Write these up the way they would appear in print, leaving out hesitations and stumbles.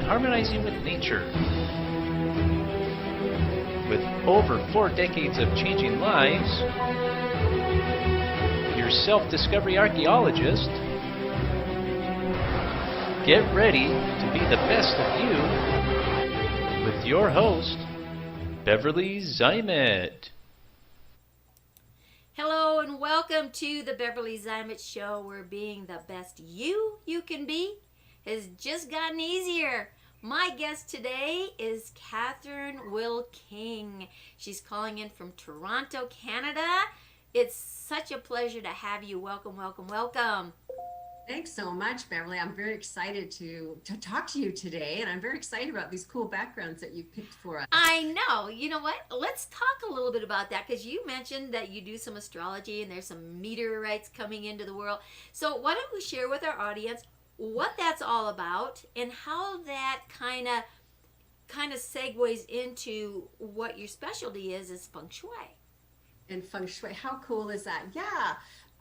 harmonizing with nature. With over 4 decades of changing lives, your self-discovery archaeologist, get ready to be the best of you with your host, Beverly Zeimet. Hello and welcome to the Beverly Zeimet Show, where being the best you can be has just gotten easier. My guest today is Kathryn Wilking. She's calling in from Toronto, Canada. It's such a pleasure to have you. Welcome, welcome, welcome. Thanks so much, Beverly. I'm very excited to talk to you today, and I'm very excited about these cool backgrounds that you picked for us. I know. You know what? Let's talk a little bit about that, because you mentioned that you do some astrology and there's some meteorites coming into the world. So why don't we share with our audience what that's all about and how that kind of segues into what your specialty is Feng Shui. And Feng Shui, how cool is that? Yeah.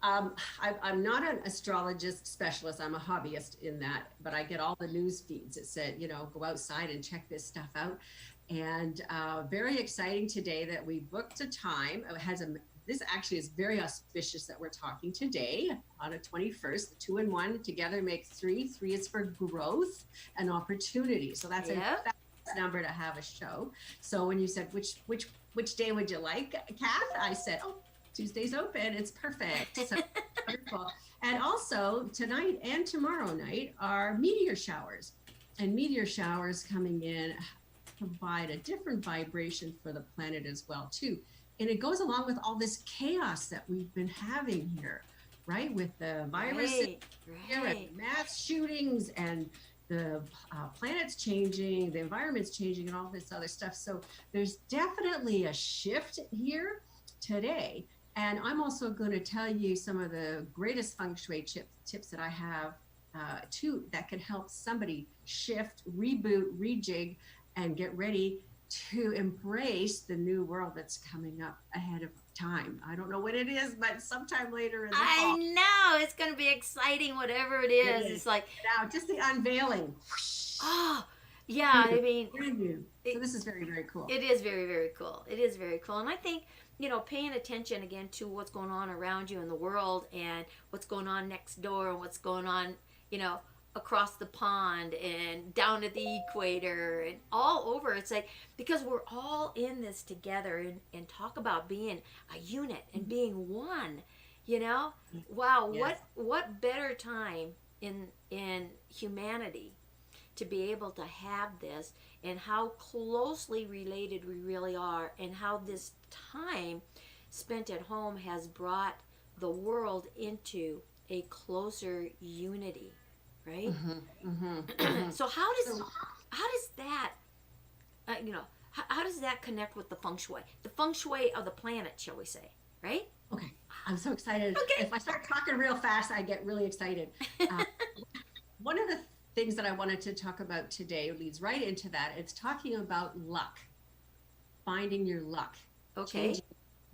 I'm not an astrologist specialist. I'm a hobbyist in that, but I get all the news feeds that said, go outside and check this stuff out. And very exciting today that we booked a time. This actually is very auspicious that we're talking today on the 21st. The 2 and 1 together make 3. 3 is for growth and opportunity. So that's a fast number to have a show. So when you said which day would you like, Kath? I said, Tuesday's open. It's perfect. So wonderful. And also tonight and tomorrow night are meteor showers. And meteor showers coming in provide a different vibration for the planet as well, too. And it goes along with all this chaos that we've been having here, right? With the viruses and mass shootings and the planet's changing, the environment's changing, and all this other stuff. So there's definitely a shift here today. And I'm also going to tell you some of the greatest Feng Shui tips that I have that can help somebody shift, reboot, rejig, and get ready to embrace the new world that's coming up ahead of time. I don't know what it is, but sometime later in the fall. I know. It's going to be exciting, whatever it is. It's like... Now, just the unveiling. Oh, yeah. I mean... So this is very, very cool. It is very, very cool. It is very cool. And I think, paying attention again to what's going on around you in the world and what's going on next door and what's going on, across the pond and down at the equator and all over. It's like, because we're all in this together and talk about being a unit and being one, Wow, yes. What better time in humanity to be able to have this, and how closely related we really are, and how this time spent at home has brought the world into a closer unity, right? So how does that how does that connect with the feng shui of the planet, shall we say, right? Okay, I'm so excited. Okay. If I start talking real fast, I get really excited. One of the things that I wanted to talk about today leads right into that. It's talking about luck, finding your luck,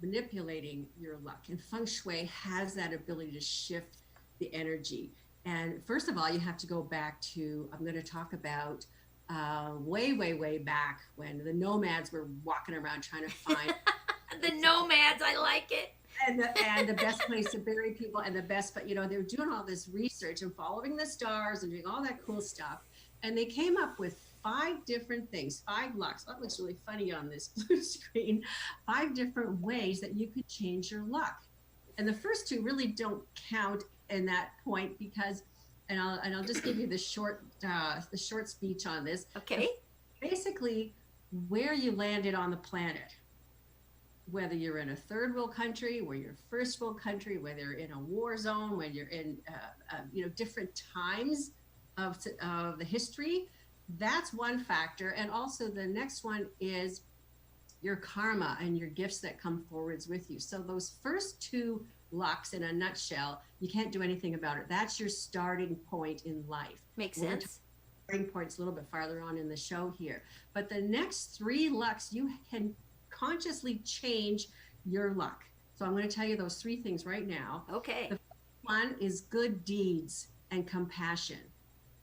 manipulating your luck. And Feng Shui has that ability to shift the energy. And first of all, you have to go back to, I'm going to talk about way back when the nomads were walking around trying to find the nomads. I like it. And the best place to bury people, and the best, but they're doing all this research and following the stars and doing all that cool stuff. And they came up with 5 different things, 5 lucks. That looks really funny on this blue screen. 5 different ways that you could change your luck. And the first 2 really don't count in that point because, and I'll just give you the short speech on this. Okay. Basically, where you landed on the planet. Whether you're in a third world country, where you're first world country, whether you're in a war zone, when you're in different times of the history, that's one factor. And also the next one is your karma and your gifts that come forwards with you. So those first 2 lucks, in a nutshell, you can't do anything about it. That's your starting point in life. Makes sense. Starting point's a little bit farther on in the show here. But the next 3 lucks, you can consciously change your luck. So I'm going to tell you those 3 things right now. Okay. The first one is good deeds and compassion.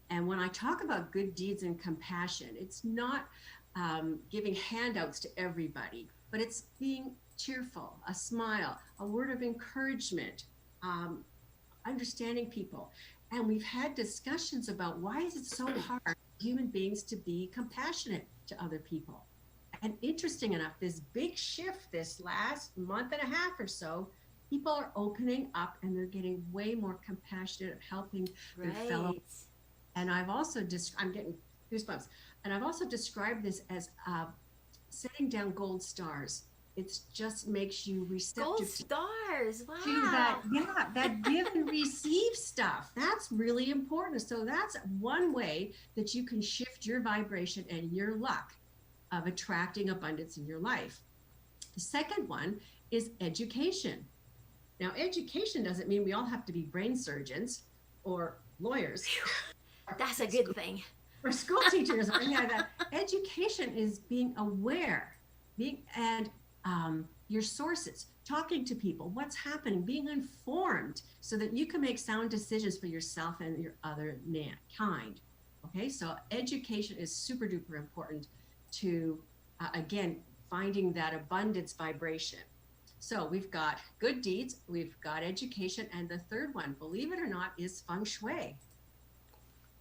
And when I talk about good deeds and compassion, it's not giving handouts to everybody, but it's being cheerful, a smile, a word of encouragement, understanding people. And we've had discussions about why is it so hard for human beings to be compassionate to other people. And interesting enough, this big shift this last month and a half or so, people are opening up and they're getting way more compassionate of helping their fellow. And I've also I'm getting goosebumps. And I've also described this as setting down gold stars. It just makes you receptive Gold stars. Wow. to that, that give and receive stuff. That's really important. So that's one way that you can shift your vibration and your luck of attracting abundance in your life. The second one is education. Now, education doesn't mean we all have to be brain surgeons or lawyers. That's a good thing. Or school teachers or anything like that. Education is being aware, and your sources, talking to people, what's happening, being informed so that you can make sound decisions for yourself and your other kind. Okay, so education is super duper important to, again, finding that abundance vibration. So we've got good deeds, we've got education, and the third one, believe it or not, is Feng Shui.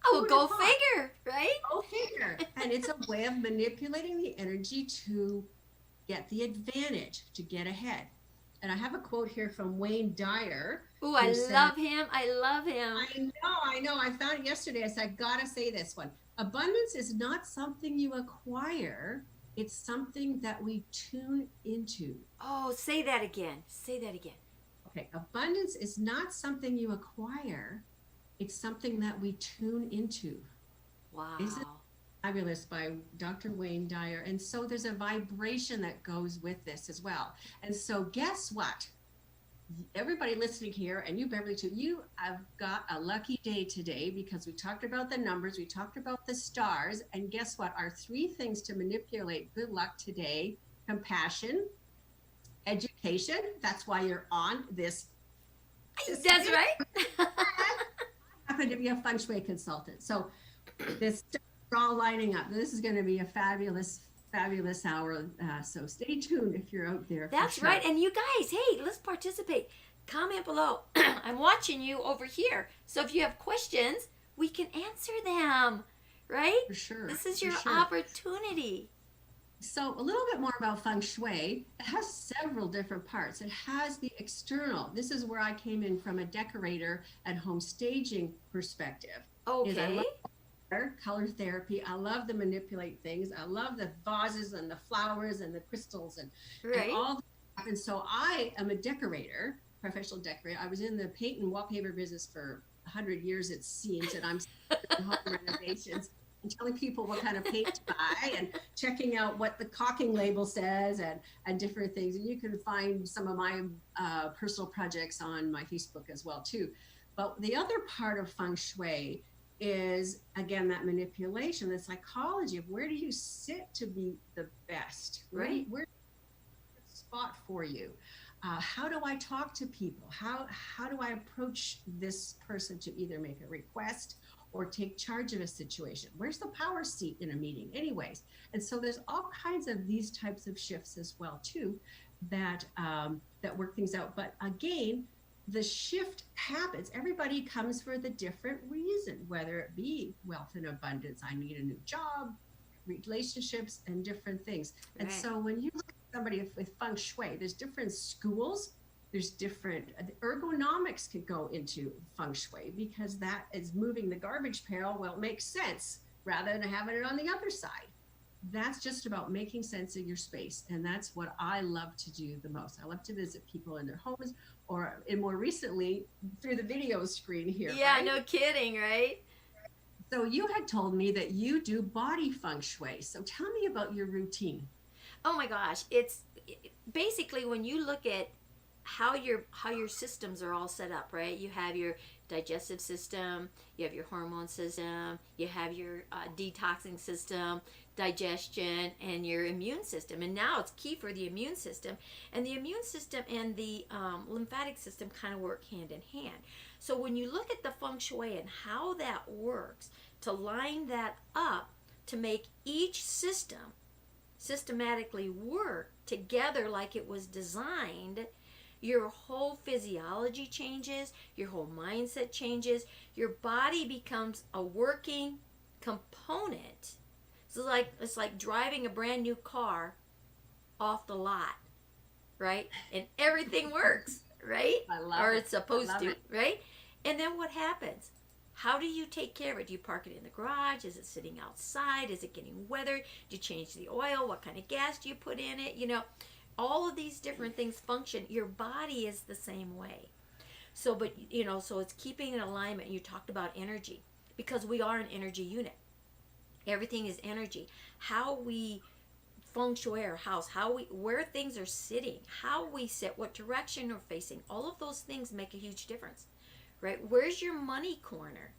Oh, go figure, right? Go figure. And it's a way of manipulating the energy to get the advantage, to get ahead. And I have a quote here from Wayne Dyer. Oh, I love him. I love him. I know. I found it yesterday. I said, I gotta say this one. Abundance is not something you acquire. It's something that we tune into. Oh, say that again. Say that again. Okay. Abundance is not something you acquire. It's something that we tune into. Wow. Isn't it fabulous, by Dr. Wayne Dyer? And so there's a vibration that goes with this as well. And so guess what? Everybody listening here, and you, Beverly, too, you have got a lucky day today because we talked about the numbers, we talked about the stars, and guess what? Our 3 things to manipulate good luck today: compassion, education. That's why you're on this. That's right. Happen to be a Feng Shui consultant. So this is all lining up. This is going to be a fabulous hour. So stay tuned if you're out there. That's right. And you guys, hey, let's participate. Comment below. I'm watching you over here. So if you have questions, we can answer them, right? For sure. This is your opportunity. So a little bit more about Feng Shui. It has several different parts. It has the external. This is where I came in from a decorator and home staging perspective. Okay. I love color therapy. I love to manipulate things. I love the vases and the flowers and the crystals and all that. And so I am a decorator, professional decorator. I was in the paint and wallpaper business for 100 years, it seems, and I'm in home renovations and telling people what kind of paint to buy and checking out what the caulking label says and different things. And you can find some of my personal projects on my Facebook as well too. But the other part of Feng Shui is, again, that manipulation, the psychology of where do you sit to be the best, right? Where's the spot for you? How do I talk to people? How do I approach this person to either make a request or take charge of a situation? Where's the power seat in a meeting anyways? And so there's all kinds of these types of shifts as well too that work things out. But again, the shift happens. Everybody comes for the different reason, whether it be wealth and abundance, I need a new job, relationships, and different things. And so when you look at somebody with Feng Shui, there's different schools, there's different ergonomics could go into Feng Shui because that is moving the garbage pail. Well, it makes sense rather than having it on the other side. That's just about making sense of your space. And that's what I love to do the most. I love to visit people in their homes or more recently through the video screen here. Yeah, right? No kidding, right? So you had told me that you do body Feng Shui. So tell me about your routine. Oh my gosh. It's basically when you look at how your systems are all set up, right? You have your digestive system, you have your hormone system, you have your detoxing system, digestion, and your immune system. And now it's key for the immune system. And the immune system and the lymphatic system kind of work hand in hand. So when you look at the Feng Shui and how that works, to line that up to make each system systematically work together like it was designed, your whole physiology changes, your whole mindset changes, your body becomes a working component. So it's like driving a brand new car off the lot, right? And everything works, right? I love or it. it's supposed I love to, it. right? And then what happens? How do you take care of it? Do you park it in the garage? Is it sitting outside? Is it getting weathered? Do you change the oil? What kind of gas do you put in it? All of these different things function. Your body is the same way. So, but, so it's keeping in alignment. You talked about energy, because we are an energy unit. Everything is energy. How we feng shui our house, where things are sitting, how we sit, what direction we're facing, all of those things make a huge difference. Right? Where's your money corner?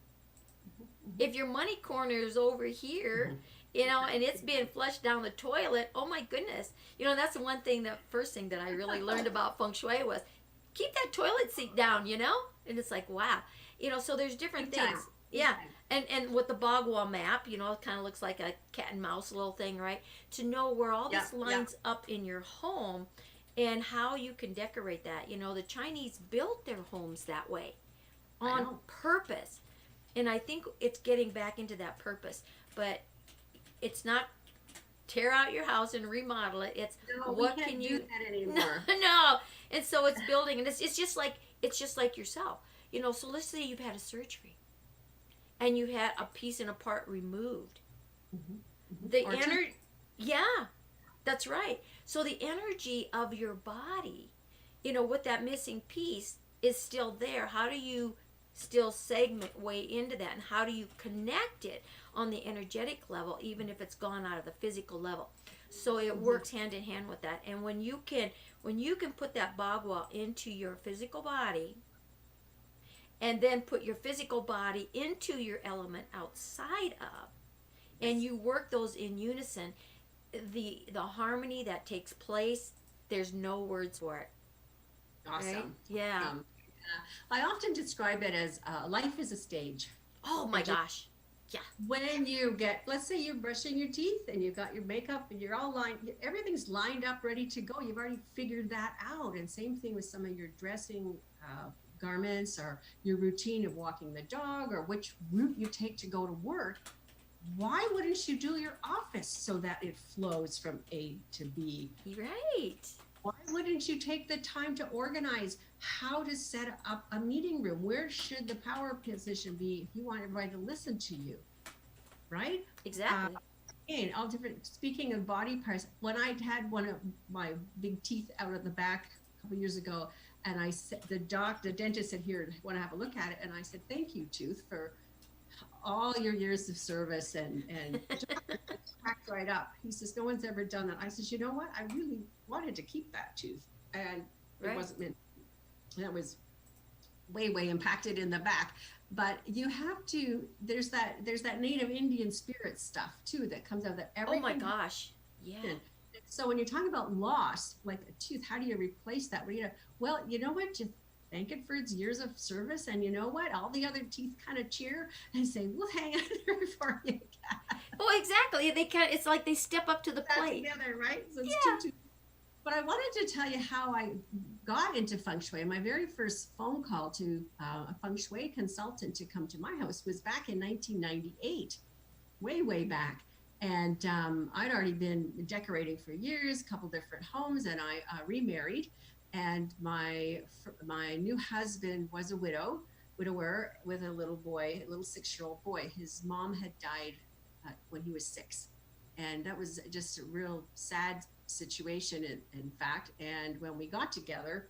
If your money corner is over here, and it's being flushed down the toilet, oh my goodness. That's the first thing that I really learned about feng shui was keep that toilet seat down, And it's like, wow. So there's different Big things. time. Yeah. And with the Bagua map, it kind of looks like a cat and mouse little thing, right? To know where all this lines up in your home and how you can decorate that. The Chinese built their homes that way on purpose. And I think it's getting back into that purpose. But it's not tear out your house and remodel it. It's what we can't can do you that anymore. No. And so it's building, and it's just like yourself. So let's say you've had a surgery and you had a piece and a part removed. The energy, yeah, that's right. So the energy of your body, with that missing piece is still there. How do you still segment way into that, and how do you connect it on the energetic level, even if it's gone out of the physical level? So it works hand in hand with that. And when you can put that Bagua into your physical body, and then put your physical body into your element outside of, and you work those in unison, the harmony that takes place, there's no words for it. Awesome. Right? Yeah. I often describe it as life is a stage. Oh my gosh. Yeah. When you let's say you're brushing your teeth and you've got your makeup and you're all everything's lined up, ready to go. You've already figured that out. And same thing with some of your dressing garments, or your routine of walking the dog, or which route you take to go to work. Why wouldn't you do your office so that it flows from A to B? Right. Why wouldn't you take the time to organize how to set up a meeting room? Where should the power position be if you want everybody to listen to you? Right? Exactly. And all different, speaking of body parts, when I had one of my big teeth out at the back a couple years ago, and I said, the dentist said, here, want to have a look at it? And I said, thank you, tooth, for all your years of service, and cracked right up. He says, no one's ever done that. I says, you know what? I really wanted to keep that tooth, and it wasn't meant. That was way impacted in the back. But you have to. There's that Native Indian spirit stuff too that comes out of that. Oh my gosh. Yeah. So when you're talking about loss, like a tooth, how do you replace that? Well, you know what? Just thank it for its years of service, and you know what? All the other teeth kind of cheer and say, "We'll hang on there for you." Oh, exactly. It's like they step up to the plate together, right? So it's two. But I wanted to tell you how I got into Feng Shui. My very first phone call to a Feng Shui consultant to come to my house was back in 1998, way back. And I'd already been decorating for years, a couple different homes, and I remarried. And my new husband was a widower with a little boy, a little 6-year-old boy. His mom had died when he was 6. And that was just a real sad situation, in fact. And when we got together,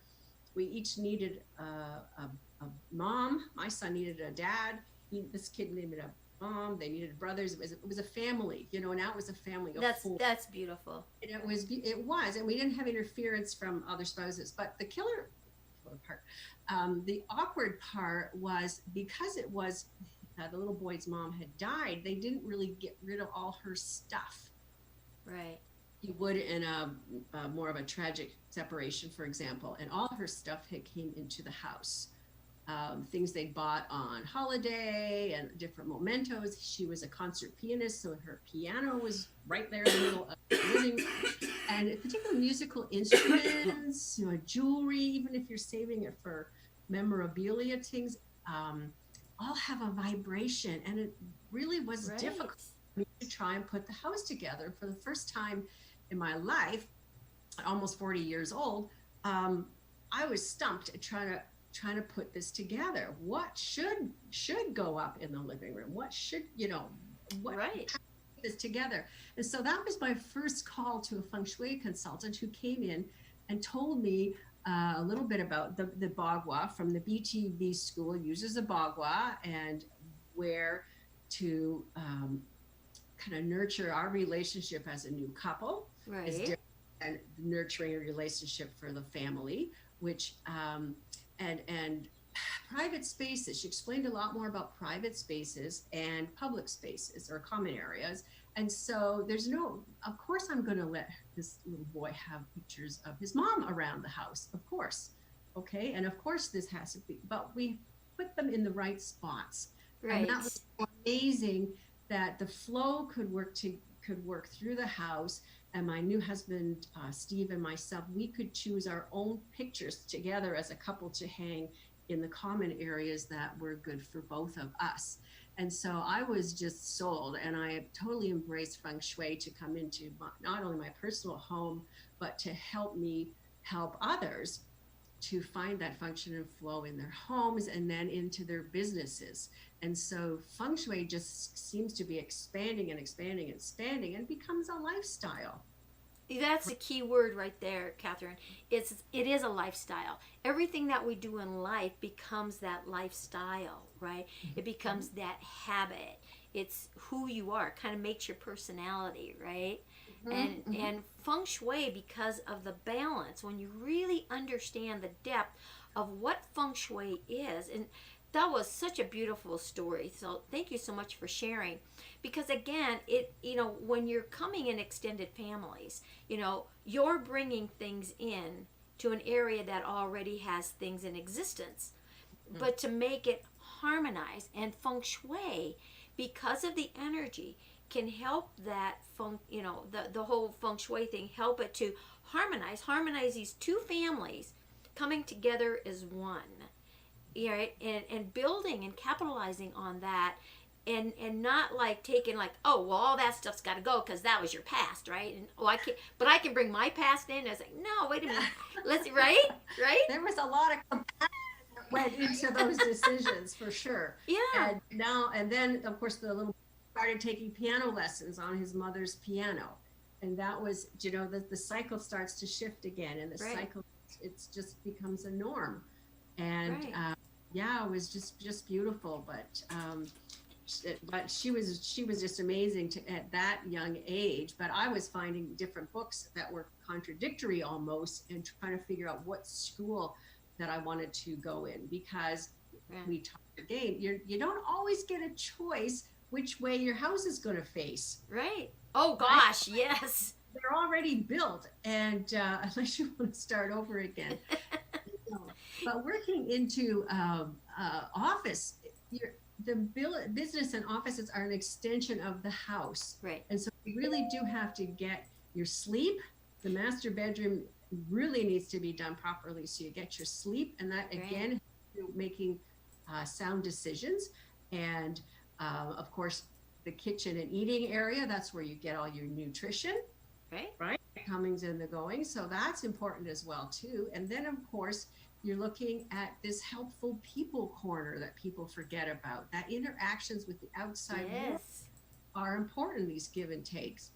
we each needed a mom. My son needed a dad. This kid needed a mom. They needed brothers. It was a family, now it was a family of 4. That's beautiful. And it was, and we didn't have interference from other spouses. But the killer part, the awkward part was, because it was the little boy's mom had died, they didn't really get rid of all her stuff. Right. You would in a more of a tragic separation, for example, and all her stuff came into the house. things they bought on holiday and different mementos. She was a concert pianist, so her piano was right there in the middle of the living room. And particular musical instruments, jewelry, even if you're saving it for memorabilia things, all have a vibration. And it really was difficult for me to try and put the house together. For the first time in my life, almost 40 years old, I was stumped at trying to put this together. What should go up in the living room? What should, what put this together? And so that was my first call to a Feng Shui consultant who came in and told me a little bit about the Bagua from the BTV school, uses a Bagua, and where to kind of nurture our relationship as a new couple. Is different than nurturing a relationship for the family, which and private spaces. She explained a lot more about private spaces and public spaces or common areas. And so of course I'm going to let this little boy have pictures of his mom around the house, of course. Okay. And of course this has to be, but we put them in the right spots. Right. And that was amazing that the flow could work through the house. And my new husband, Steve, and myself, we could choose our own pictures together as a couple to hang in the common areas that were good for both of us. And so I was just sold, and I totally embraced Feng Shui to come into not only my personal home, but to help me help others to find that function and flow in their homes and then into their businesses. And so Feng Shui just seems to be expanding and expanding and expanding and becomes a lifestyle. That's the key word right there, Kathryn. It is a lifestyle. Everything that we do in life becomes that lifestyle, right? It becomes that habit. It's who you are. It kind of makes your personality, right? And Feng Shui, because of the balance, when you really understand the depth of what Feng Shui is, and that was such a beautiful story. So thank you so much for sharing. Because again, when you're coming in extended families, you're bringing things in to an area that already has things in existence. But to make it harmonize, and Feng Shui, because of the energy, can help that the whole Feng Shui thing, help it to harmonize these two families coming together as one. Right, and building and capitalizing on that, and not like taking like, oh well, all that stuff's got to go because that was your past, right? And I can bring my past in. I was like, no, wait a minute, let's right. There was a lot of compassion that went into those decisions for sure. Yeah. And then of course the little started taking piano lessons on his mother's piano, and that was the cycle starts to shift again, and the cycle it just becomes a norm. And it was just beautiful. But she was just amazing at that young age. But I was finding different books that were contradictory almost, and trying to figure out what school that I wanted to go in, because we talked again. You don't always get a choice which way your house is going to face. Right. Oh gosh, yes. They're already built, and unless you want to start over again. But working into office, the business and offices are an extension of the house. Right. And so you really do have to get your sleep. The master bedroom really needs to be done properly, so you get your sleep, and that again, making sound decisions. And of course, the kitchen and eating area, that's where you get all your nutrition. Right. Comings and the goings. So that's important as well too. And then of course, you're looking at this helpful people corner that people forget about. That interactions with the outside world are important, these give and takes.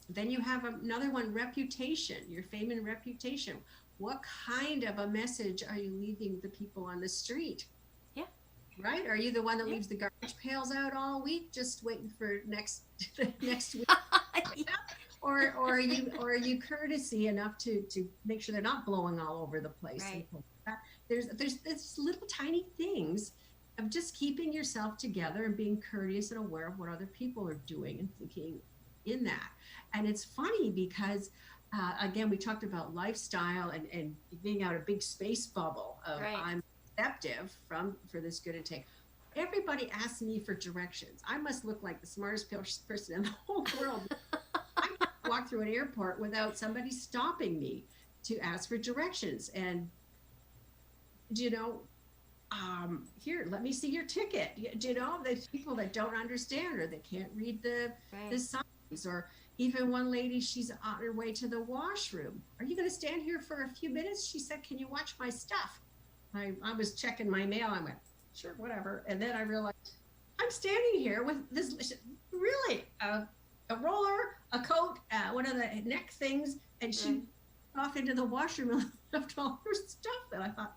Then you have another one, reputation, your fame and reputation. What kind of a message are you leaving the people on the street? Yeah. Right? Are you the one that leaves the garbage pails out all week, just waiting for next week? Or are you courtesy enough to make sure they're not blowing all over the place? Right. There's little tiny things of just keeping yourself together and being courteous and aware of what other people are doing and thinking in that. And it's funny because again, we talked about lifestyle and being out a big space bubble of receptive for this good intake. Everybody asks me for directions. I must look like the smartest person in the whole world. I can't walk through an airport without somebody stopping me to ask for directions. And, you know, here, let me see your ticket. You know, there's people that don't understand or they can't read the signs. Or even one lady, she's on her way to the washroom. Are you going to stand here for a few minutes? She said, can you watch my stuff? I was checking my mail. I went, sure, whatever. And then I realized I'm standing here with this really a roller, a coat, one of the neck things, and she off into the washroom and left all her stuff. And I thought,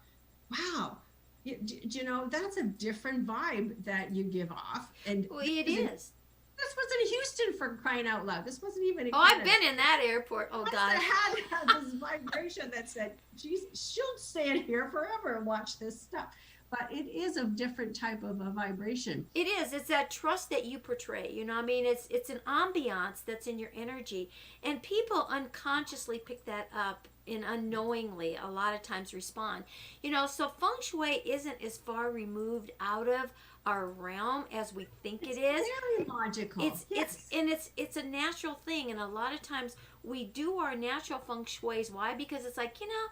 wow, you know, that's a different vibe that you give off. And well, it is. This wasn't Houston, for crying out loud. This wasn't even. I've been in that airport. Oh, God. I had this vibration that said, she'll stand here forever and watch this stuff. But it is a different type of a vibration. It is. It's that trust that you portray. You know, I mean, it's an ambiance that's in your energy. And people unconsciously pick that up and unknowingly a lot of times respond. You know, so Feng Shui isn't as far removed out of our realm as we think it is. Very logical. It's a natural thing, and a lot of times we do our natural Feng Shuis. Why? Because it's like, you know,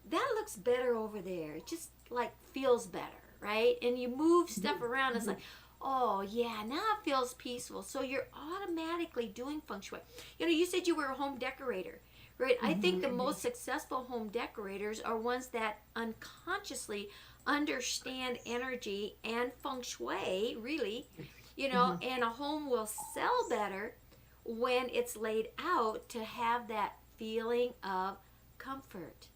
that looks better over there. It just like feels better, right? And you move stuff around. It's like, oh yeah, now it feels peaceful. So you're automatically doing Feng Shui. You know, you said you were a home decorator, right? I think the most successful home decorators are ones that unconsciously understand energy and Feng Shui, really, you know, and a home will sell better when it's laid out to have that feeling of comfort,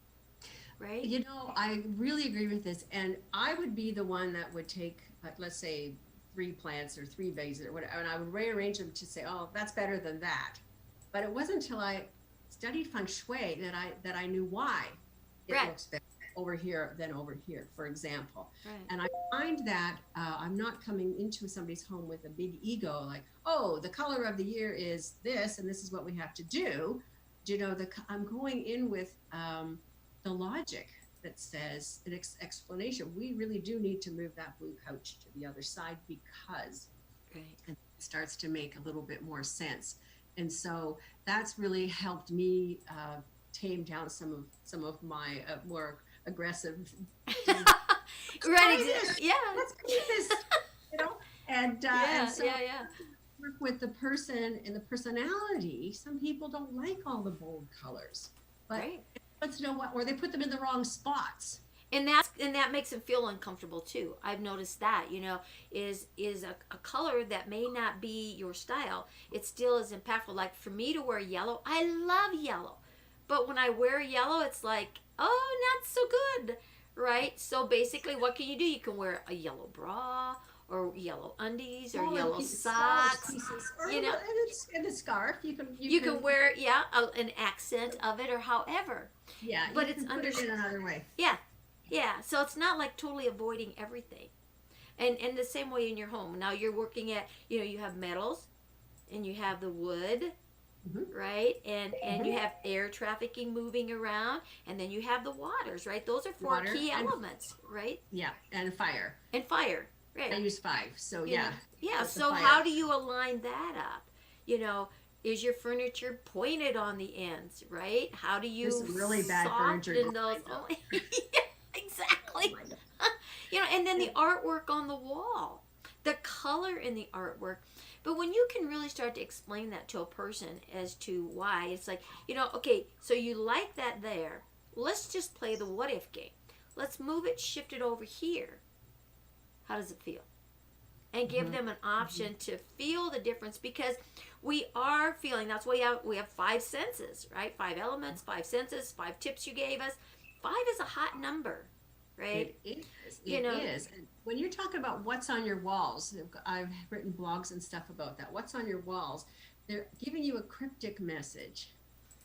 right? You know, I really agree with this. And I would be the one that would take, like, let's say 3 plants or 3 vases or whatever, and I would rearrange them to say, oh, that's better than that. But it wasn't until I studied Feng Shui that I knew why it looks better over here than over here, for example. And I find that I'm not coming into somebody's home with a big ego, like, oh, the color of the year is this, and this is what we have to do. You know, I'm going in with the logic that says an explanation. We really do need to move that blue couch to the other side because it starts to make a little bit more sense. And so that's really helped me tame down some of my more aggressive. Yeah. Let's do this, you know. And so work with the person and the personality. Some people don't like all the bold colors, but let's know what, or they put them in the wrong spots. And that makes them feel uncomfortable too. I've noticed that, you know, is a color that may not be your style. It still is impactful. Like for me to wear yellow, I love yellow. But when I wear yellow, it's like, oh, not so good, right? So basically, what can you do? You can wear a yellow bra or yellow undies or yellow socks. You know, and a scarf. You can wear an accent of it or however. Yeah, but it's put it in another way. Yeah. So it's not like totally avoiding everything. And the same way in your home. Now you're working at, you know, you have metals and you have the wood. Right, and you have air trafficking moving around, and then you have the waters, right? Those are 4 key elements, right? Yeah, and fire. Right. I use 5, so Yeah. So how do you align that up? You know, is your furniture pointed on the ends, right? How do you There's some really bad furniture those? Oh, yeah, exactly. You know, and then the artwork on the wall, the color in the artwork. But when you can really start to explain that to a person as to why, it's like, you know, okay, so you like that there. Let's just play the what if game. Let's move it, shift it over here. How does it feel? And give them an option to feel the difference, because we are feeling, that's why we have 5 senses, right? 5 elements, 5 senses, 5 tips you gave us. 5 is a hot number, right? It is. And when you're talking about what's on your walls, I've written blogs and stuff about that. What's on your walls? They're giving you a cryptic message.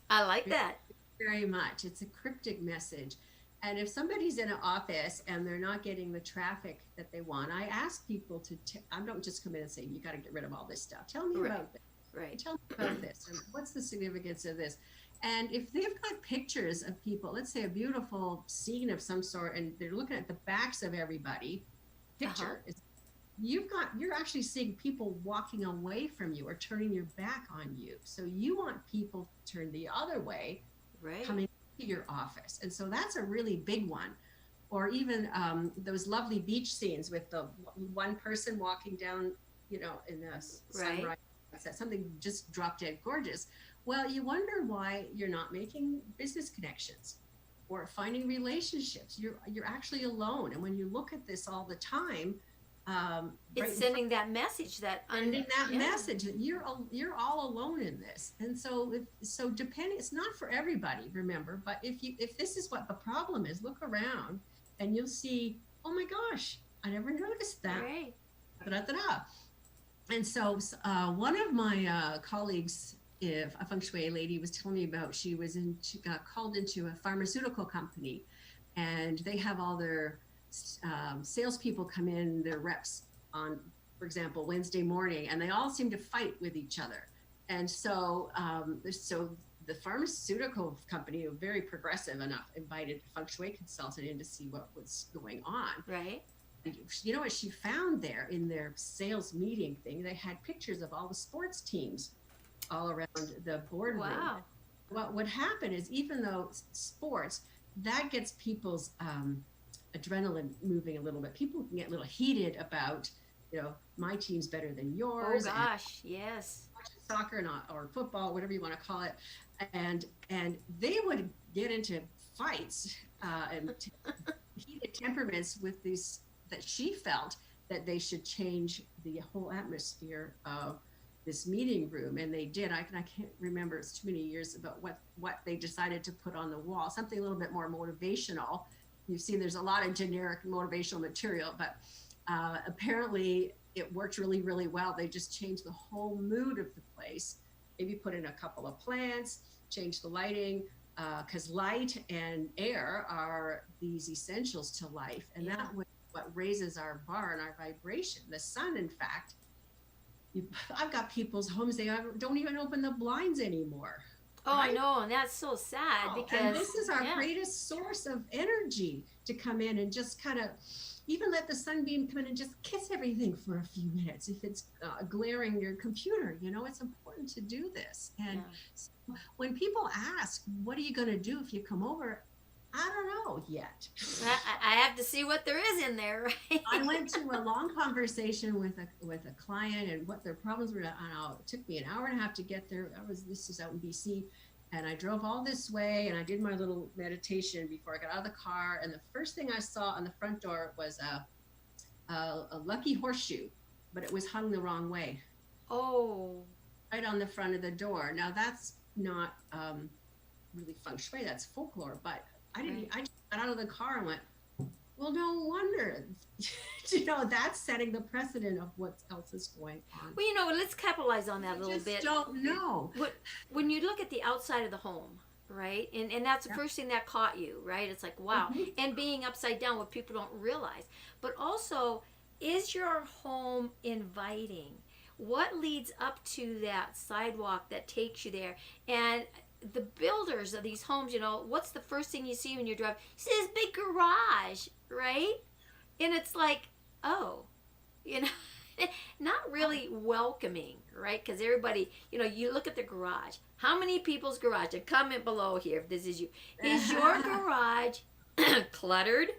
I like that. Very much. It's a cryptic message. And if somebody's in an office and they're not getting the traffic that they want, I ask people to, I don't just come in and say, you got to get rid of all this stuff. Tell me about this. Right. Tell me about this. And what's the significance of this? And if they've got pictures of people, let's say a beautiful scene of some sort, and they're looking at the backs of everybody, picture, you're actually seeing people walking away from you or turning your back on you. So you want people to turn the other way, Right. coming to your office. And so that's a really big one. Or even those lovely beach scenes with the one person walking down, in the sunrise, something just drop dead gorgeous. Well, you wonder why you're not making business connections or finding relationships. You're actually alone. And when you look at this all the time, it's sending that message message that you're all alone in this. And so depending, it's not for everybody, remember, but if this is what the problem is, look around and you'll see, oh my gosh, I never noticed that. Right. Da-da-da-da. And so one of my colleagues, if a Feng Shui lady, was telling me about, she got called into a pharmaceutical company, and they have all their salespeople come in, their reps on, for example, Wednesday morning, and they all seem to fight with each other. And so the pharmaceutical company, very progressive enough, invited a Feng Shui consultant in to see what was going on. Right. You know what she found there in their sales meeting thing? They had pictures of all the sports teams all around the boardroom. Wow. What would happen is, even though sports, that gets people's adrenaline moving a little bit. People can get a little heated about, my team's better than yours. Oh gosh, yes. Soccer or football, whatever you want to call it, and they would get into fights and heated temperaments with these, that she felt that they should change the whole atmosphere of this meeting room, and they did. I can't remember, it's too many years, about what they decided to put on the wall, something a little bit more motivational. You've seen there's a lot of generic motivational material, but apparently it worked really, really well. They just changed the whole mood of the place. Maybe put in a couple of plants, change the lighting, because light and air are these essentials to life, and that was what raises our bar and our vibration. The sun, in fact, I've got people's homes, they don't even open the blinds anymore. Oh, right? I know, and that's so sad, because and this is our greatest source of energy, to come in and just kind of even let the sunbeam come in and just kiss everything for a few minutes. If it's glaring your computer, it's important to do this. And so when people ask, what are you going to do if you come over? I don't know yet. I have to see what there is in there, right? I went to a long conversation with a client and what their problems were. It took me an hour and a half to get there. This is out in BC, and I drove all this way, and I did my little meditation before I got out of the car. And the first thing I saw on the front door was a lucky horseshoe, but it was hung the wrong way. Oh. Right on the front of the door. Now that's not really Feng Shui, that's folklore, but I just got out of the car and went, well, no wonder. That's setting the precedent of what else is going on. Well, let's capitalize on that a little bit. Don't know. When you look at the outside of the home, right? And that's the first thing that caught you, right? It's like, wow. Mm-hmm. And being upside down, what people don't realize. But also, is your home inviting? What leads up to that sidewalk that takes you there? And the builders of these homes, what's the first thing you see when you drive? You see this big garage, right? And it's like, oh, not really welcoming, right? Because everybody, you look at the garage. How many people's garage? And comment below here if this is you. Is your garage cluttered?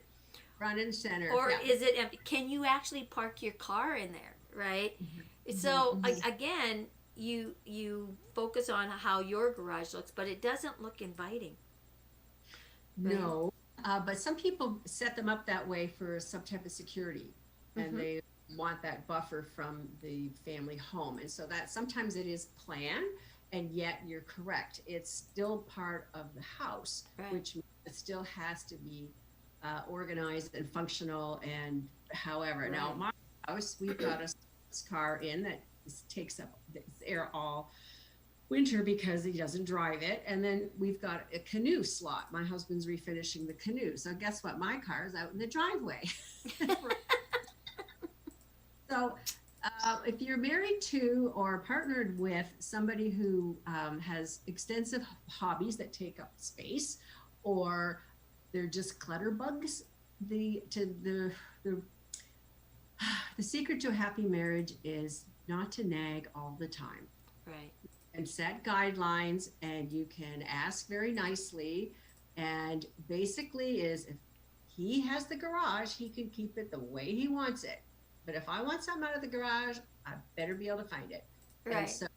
Front and center. Or is it empty? Can you actually park your car in there, right? Mm-hmm. So, again, you focus on how your garage looks, but it doesn't look inviting. Right? No, but some people set them up that way for some type of security, and they want that buffer from the family home. And so that sometimes it is planned, and yet you're correct. It's still part of the house, which means it still has to be organized and functional and however. Right. Now, my house, we've got a car in that takes up the air all winter because he doesn't drive it, and then we've got a canoe slot. My husband's refinishing the canoe, so guess what? My car is out in the driveway. So If you're married to or partnered with somebody who has extensive hobbies that take up space, or they're just clutter bugs, the secret to a happy marriage is not to nag all the time. Right. And set guidelines, and you can ask very nicely. And basically, is if he has the garage, he can keep it the way he wants it. But if I want something out of the garage, I better be able to find it. Right. And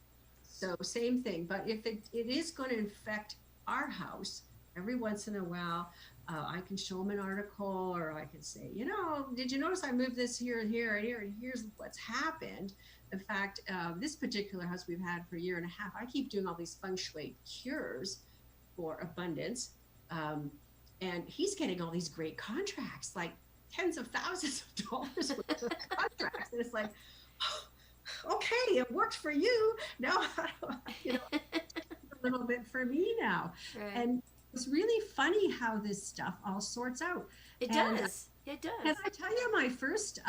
so same thing. But if it is going to infect our house, every once in a while, I can show them an article, or I can say, did you notice I moved this here and here and here, and here's what's happened. In fact, this particular house we've had for a year and a half, I keep doing all these feng shui cures for abundance. And he's getting all these great contracts, like tens of thousands of dollars worth of contracts. And it's like, okay, it worked for you. Now, a little bit for me now. Right. And it's really funny how this stuff all sorts out. It does. It does. Can I tell you my first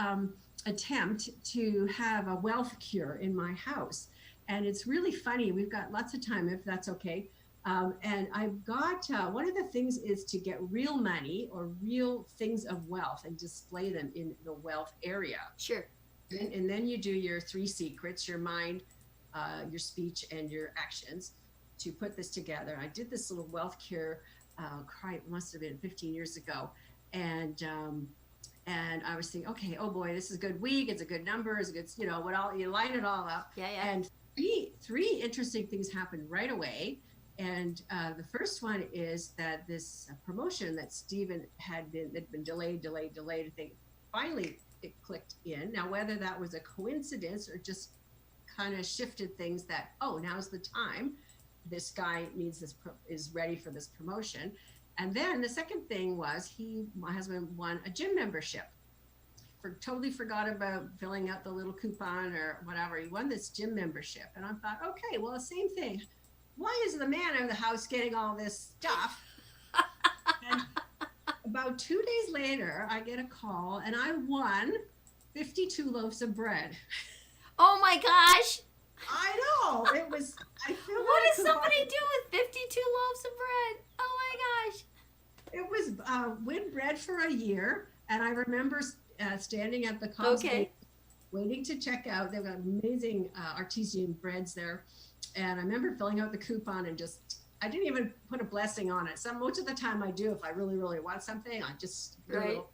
attempt to have a wealth cure in my house? And it's really funny. We've got lots of time, if that's okay. And I've got, one of the things is to get real money or real things of wealth and display them in the wealth area. Sure. And then you do your 3 secrets, your mind, your speech, and your actions to put this together. I did this little wealth cure, it must have been 15 years ago. And I was thinking, okay, oh boy, this is a good week. It's a good number. It's a good, you line it all up. Yeah. And three interesting things happened right away. And the first one is that this promotion that Stephen had been delayed. I think finally it clicked in. Now, whether that was a coincidence or just kind of shifted things that, now's the time. This guy is ready for this promotion. And then the second thing was my husband won a gym membership. Totally forgot about filling out the little coupon or whatever. He won this gym membership. And I thought, okay, well, same thing. Why is the man of the house getting all this stuff? And about 2 days later, I get a call and I won 52 loaves of bread. Oh my gosh. I know. It was, I feel What like does somebody do with 52 loaves of bread? Oh my gosh. It was win bread for a year. And I remember standing at the Cobb's Gate, waiting to check out. They've got amazing artesian breads there. And I remember filling out the coupon and I didn't even put a blessing on it. Most of the time I do, if I really, really want something, I just do a little,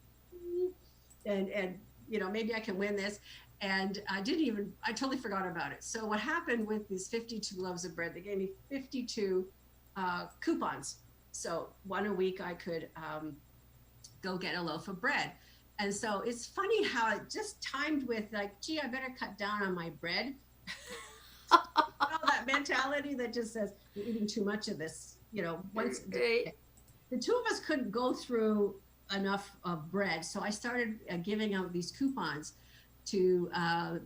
and maybe I can win this. And I totally forgot about it. So what happened with these 52 loaves of bread, they gave me 52 coupons. So one a week I could go get a loaf of bread. And so it's funny how it just timed with like, gee, I better cut down on my bread. That mentality that just says you're eating too much of this, once the two of us couldn't go through enough of bread. So I started giving out these coupons to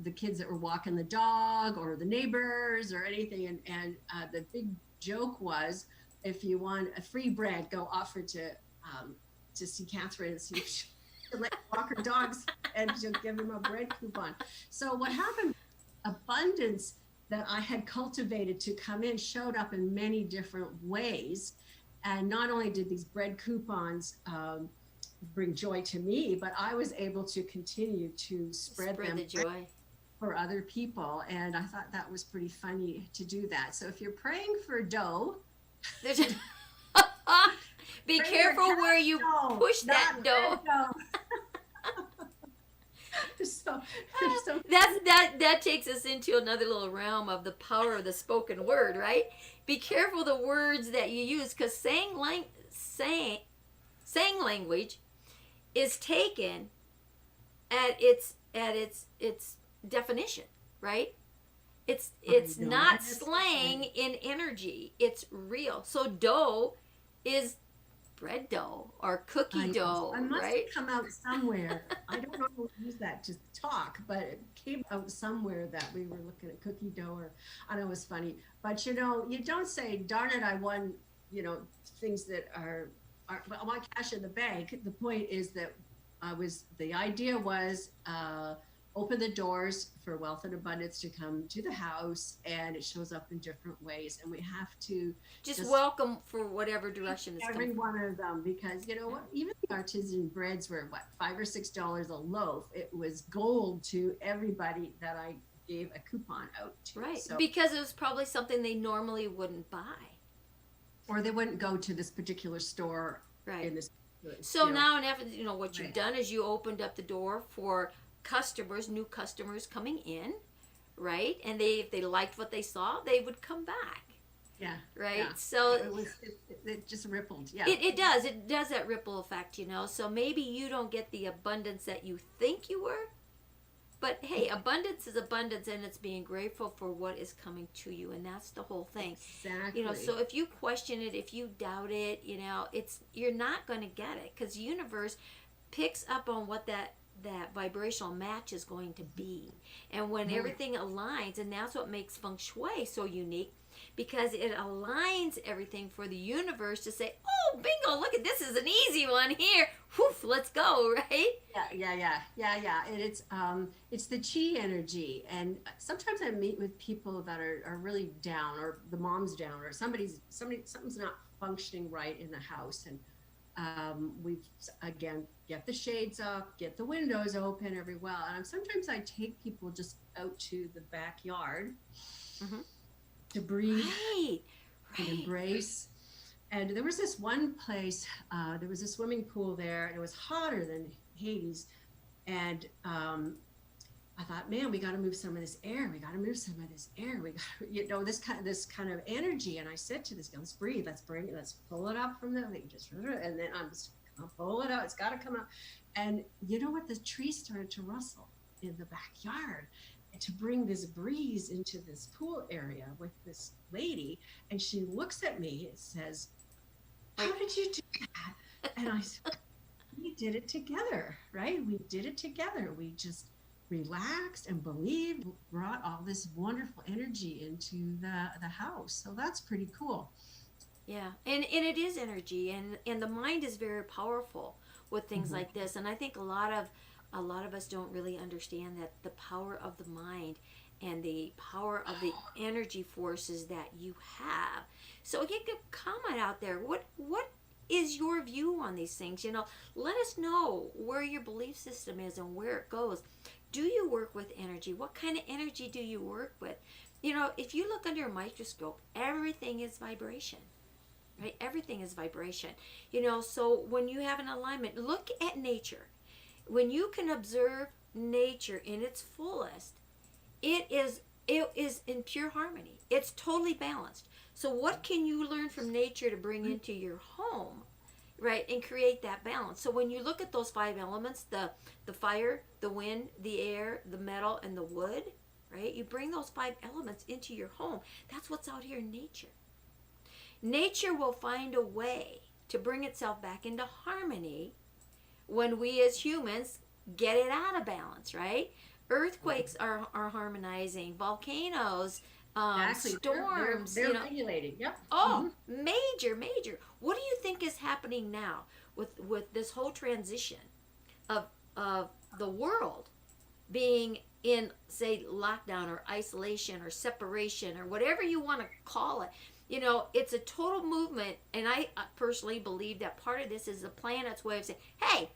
the kids that were walking the dog or the neighbors or anything. And the big joke was, if you want a free bread, go offer to see Kathryn and see if she'll let you walk her dogs, and she'll give them a bread coupon. So what happened, abundance that I had cultivated to come in showed up in many different ways. And not only did these bread coupons bring joy to me, but I was able to continue to spread them the joy for other people. And I thought that was pretty funny to do that. So if you're praying for dough, be careful where you push that dough. That takes us into another little realm of the power of the spoken word, right? Be careful the words that you use, because saying language is taken at its definition, right? It's not slang in energy. It's real. So dough is bread dough or cookie dough, I must right? come out somewhere. I don't know how to use that to talk, but it came out somewhere that we were looking at cookie dough, or I know it was funny. But you don't say, darn it, I won, things that are I want cash in the bank. The point is that the idea was open the doors for wealth and abundance to come to the house, and it shows up in different ways, and we have to Just welcome for whatever direction it's every coming. one of them, because you know what, even the artisan breads were what, $5 or $6 a loaf. It was gold to everybody that I gave a coupon out to. Right, So, because it was probably something they normally wouldn't buy. or they wouldn't go to this particular store Right. in this. So you know, now, and after, you know, what you've Right. done is you opened up the door for customers, new customers coming in, right? And if they liked what they saw, they would come back, yeah, right? yeah. So it just rippled. Yeah, it does that ripple effect, you know. So maybe you don't get the abundance that you think you were, but hey, abundance is abundance, and it's being grateful for what is coming to you, and that's the whole thing. Exactly. You know, so if you question it, if you doubt it, you know, you're not going to get it, because the universe picks up on what that vibrational match is going to be. And when everything aligns, and that's what makes Feng Shui so unique, because it aligns everything for the universe to say, oh, bingo, look at this, is an easy one here. Whew, let's go, right? Yeah. And it's the chi energy. And sometimes I meet with people that are really down, or the mom's down, or something's not functioning right in the house. And we've, again, get the shades up, get the windows open every well. And sometimes I take people just out to the backyard to breathe and embrace. And there was this one place, there was a swimming pool there, and it was hotter than Hades. And I thought, man, we got to move some of this air. We got to move some of this air. We got, you know, this kind of energy. And I said to this guy, let's breathe. Let's bring it. Let's pull it up from the thing. And then I'm just gonna pull it out. It's got to come out. And you know what? The trees started to rustle in the backyard, and to bring this breeze into this pool area with this lady. And she looks at me and says, how did you do that? And I said, we did it together, right? We did it together. We just relaxed and believed, brought all this wonderful energy into the house. So that's pretty cool. Yeah, and it is energy, and the mind is very powerful with things like this. And I think a lot of us don't really understand that the power of the mind and the power of the energy forces that you have. So again, comment out there. What is your view on these things? You know, let us know where your belief system is and where it goes. Do you work with energy? What kind of energy do you work with? You know, if you look under a microscope, everything is vibration. Right? Everything is vibration. You know, so when you have an alignment, look at nature. When you can observe nature in its fullest, it is in pure harmony. It's totally balanced. So what can you learn from nature to bring into your home, right, and create that balance? So when you look at those 5 elements, the fire, the wind, the air, the metal, and the wood, right, you bring those 5 elements into your home. That's what's out here in nature. Nature will find a way to bring itself back into harmony when we as humans get it out of balance, right? Earthquakes are harmonizing, volcanoes, storms. They're regulating. Yep. Oh, major. What do you think is happening now with this whole transition of the world being in, say, lockdown or isolation or separation or whatever you want to call it? You know, it's a total movement, and I personally believe that part of this is the planet's way of saying, hey,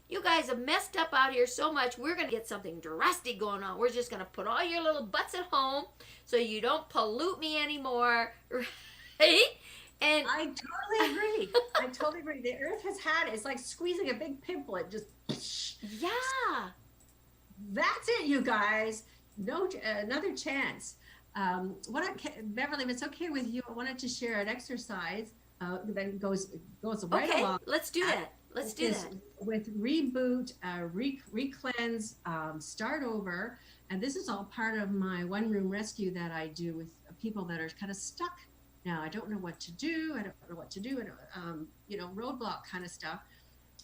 you guys have messed up out here so much, we're going to get something drastic going on. We're just going to put all your little butts at home so you don't pollute me anymore, right? And I totally agree. The earth has had, it's like squeezing a big pimple. It just, yeah. That's it, you guys. No, another chance. Beverly, if it's okay with you, I wanted to share an exercise that goes right along. Let's do that. Let's do that. With reboot, re-cleanse, start over. And this is all part of my one-room rescue that I do with people that are kind of stuck. Now, I don't know what to do. I don't know what to do. Roadblock kind of stuff.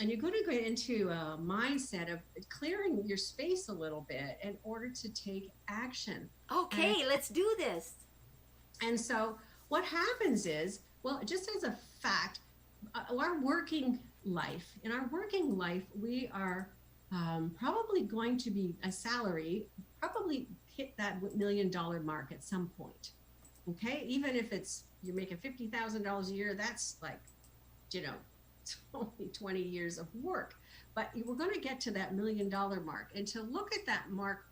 And you're going to go into a mindset of clearing your space a little bit in order to take action. Okay, let's do this. And so what happens is, well, just as a fact, in our working life, we are probably going to be a salary, probably hit that $1 million mark at some point. Okay, even if it's you're making $50,000 a year, that's like, it's only 20 years of work. But we're going to get to that $1 million mark, and to look at that mark,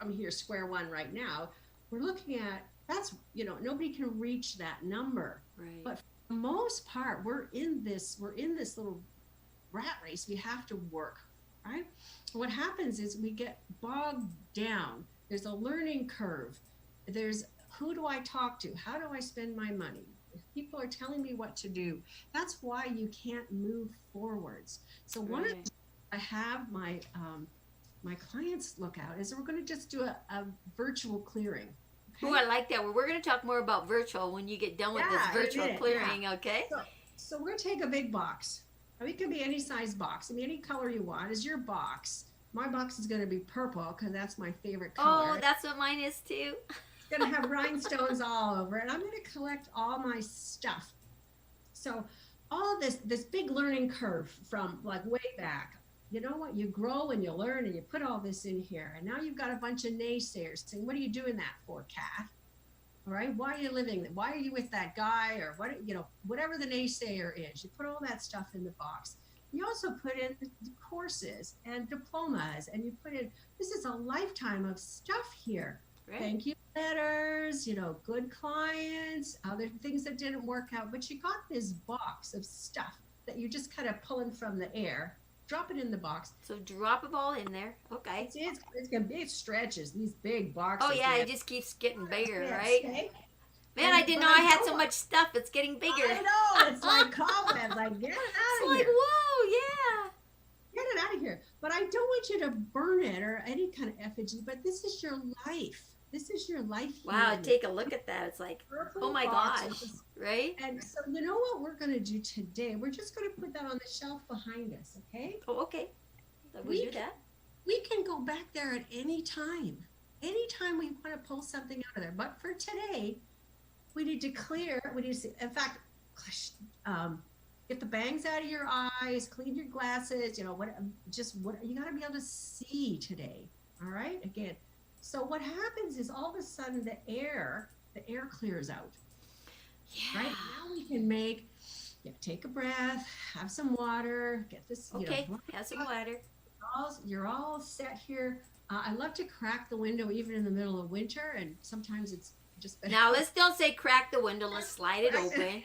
I'm here square one right now. We're looking at that's nobody can reach that number, Right. but for the most part, we're in this little rat race. We have to work, right? What happens is we get bogged down. There's a learning curve. There's who do I talk to? How do I spend my money? If people are telling me what to do, that's why you can't move forwards. So one of the things I have my my clients look out is we're going to just do a virtual clearing. Okay? Oh, I like that. Well, we're going to talk more about virtual when you get done with this virtual clearing, okay? So we're going to take a big box. It can be any size box. I mean, any color you want is your box. My box is going to be purple because that's my favorite color. Oh, that's what mine is too. It's going to have rhinestones all over it. I'm going to collect all my stuff. So all this big learning curve from like way back. You know what? You grow and you learn and you put all this in here. And now you've got a bunch of naysayers saying, what are you doing that for, Kath? All right. Why are you living? Why are you with that guy? Or whatever the naysayer is, you put all that stuff in the box. You also put in courses and diplomas, and you put in, this is a lifetime of stuff here. Right. Thank you letters, good clients, other things that didn't work out. But you got this box of stuff that you're just kind of pulling from the air. Drop it in the box. So drop it all in there. Okay. It's big stretches, these big boxes. Oh, yeah, it just keeps getting bigger, right? Okay. Man, I didn't know I had so much stuff. It's getting bigger. I know. It's like cobwebs. Like, get it out of here. It's like, whoa, yeah. Get it out of here. But I don't want you to burn it or any kind of effigy, but this is your life. This is your life. Wow, take a look at that. It's like, oh my gosh, right? And so you know what we're going to do today? We're just going to put that on the shelf behind us, okay? Oh, okay. So we do that. We can go back there at any time. Anytime we want to pull something out of there. But for today, we need to clear. We need to, in fact, get the bangs out of your eyes, clean your glasses. You got to be able to see today. All right. Again. So what happens is all of a sudden the air clears out. Yeah. Right now we can take a breath, have some water, get this. Okay. Have some water. You're all set here. I love to crack the window even in the middle of winter, and sometimes it's just better. Now let's don't say crack the window. Let's slide it open.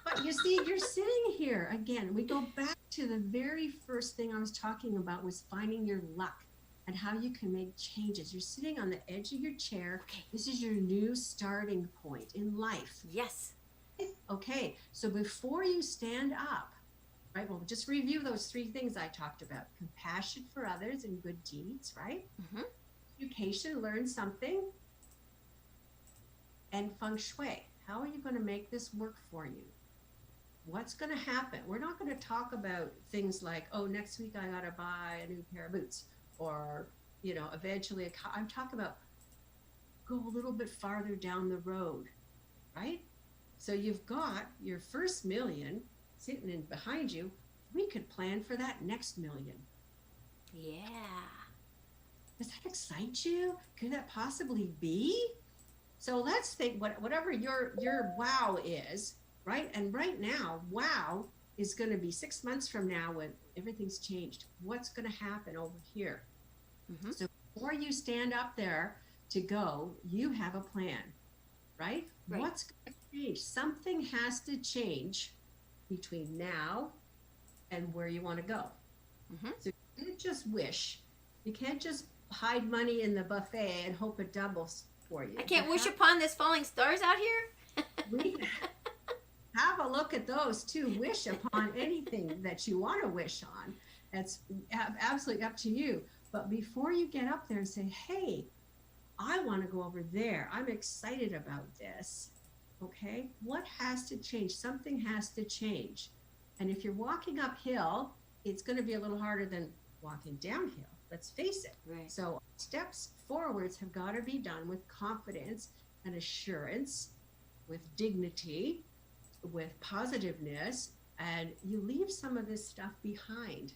But you see, you're sitting here again. We go back to the very first thing I was talking about was finding your luck and how you can make changes. You're sitting on the edge of your chair. Okay. This is your new starting point in life. Yes. Okay. So before you stand up, right? Well, just review those 3 things I talked about: compassion for others and good deeds, right? Mm-hmm. Education, learn something, and Feng Shui. How are you going to make this work for you? What's going to happen? We're not going to talk about things like, oh, next week I got to buy a new pair of boots, or eventually I'm talking about go a little bit farther down the road, right? So you've got your first $1 million sitting in behind you. We could plan for that next $1 million. Yeah. Does that excite you? Could that possibly be? So let's think whatever your wow is, right? And right now, wow is going to be 6 months from now when everything's changed. What's going to happen over here? Mm-hmm. So before you stand up there to go, you have a plan, right? What's going to change? Something has to change between now and where you want to go. Mm-hmm. So you can't just wish. You can't just hide money in the buffet and hope it doubles for you. I can't wish upon this falling stars out here. We have a look at those too. Wish upon anything that you want to wish on. That's absolutely up to you. But before you get up there and say, hey, I want to go over there. I'm excited about this. Okay. What has to change? Something has to change. And if you're walking uphill, it's going to be a little harder than walking downhill. Let's face it. Right. So steps forwards have got to be done with confidence and assurance, with dignity, with positiveness, and you leave some of this stuff behind,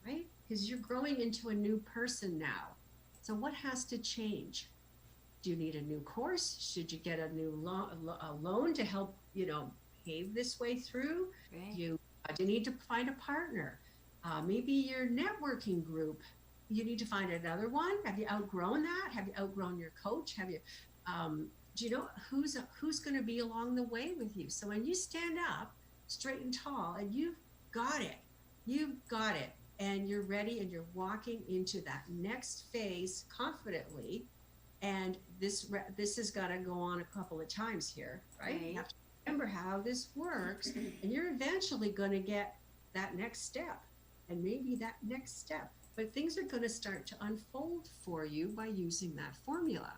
right? because you're growing into a new person now. So what has to change? Do you need a new course? Should you get a new loan to help, pave this way through? Right. Do you need to find a partner? Maybe your networking group, you need to find another one. Have you outgrown that? Have you outgrown your coach? Have you, do you know who's going to be along the way with you? So when you stand up straight and tall and you've got it, and you're ready and you're walking into that next phase confidently. And this has got to go on a couple of times here, right? You have to remember how this works, and you're eventually going to get that next step, and maybe that next step. But things are going to start to unfold for you by using that formula.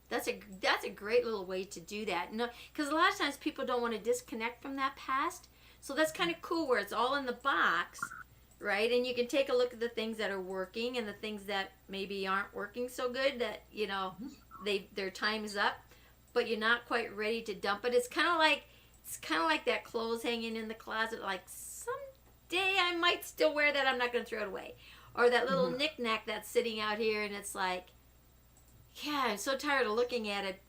That's a great little way to do that. No, because a lot of times people don't want to disconnect from that past. So that's kind of cool where it's all in the box, right? And you can take a look at the things that are working and the things that maybe aren't working so good that, their time is up, but you're not quite ready to dump it. It's kind of like that clothes hanging in the closet. Like someday I might still wear that. I'm not going to throw it away. Or that little knick-knack that's sitting out here and it's like, yeah, I'm so tired of looking at it,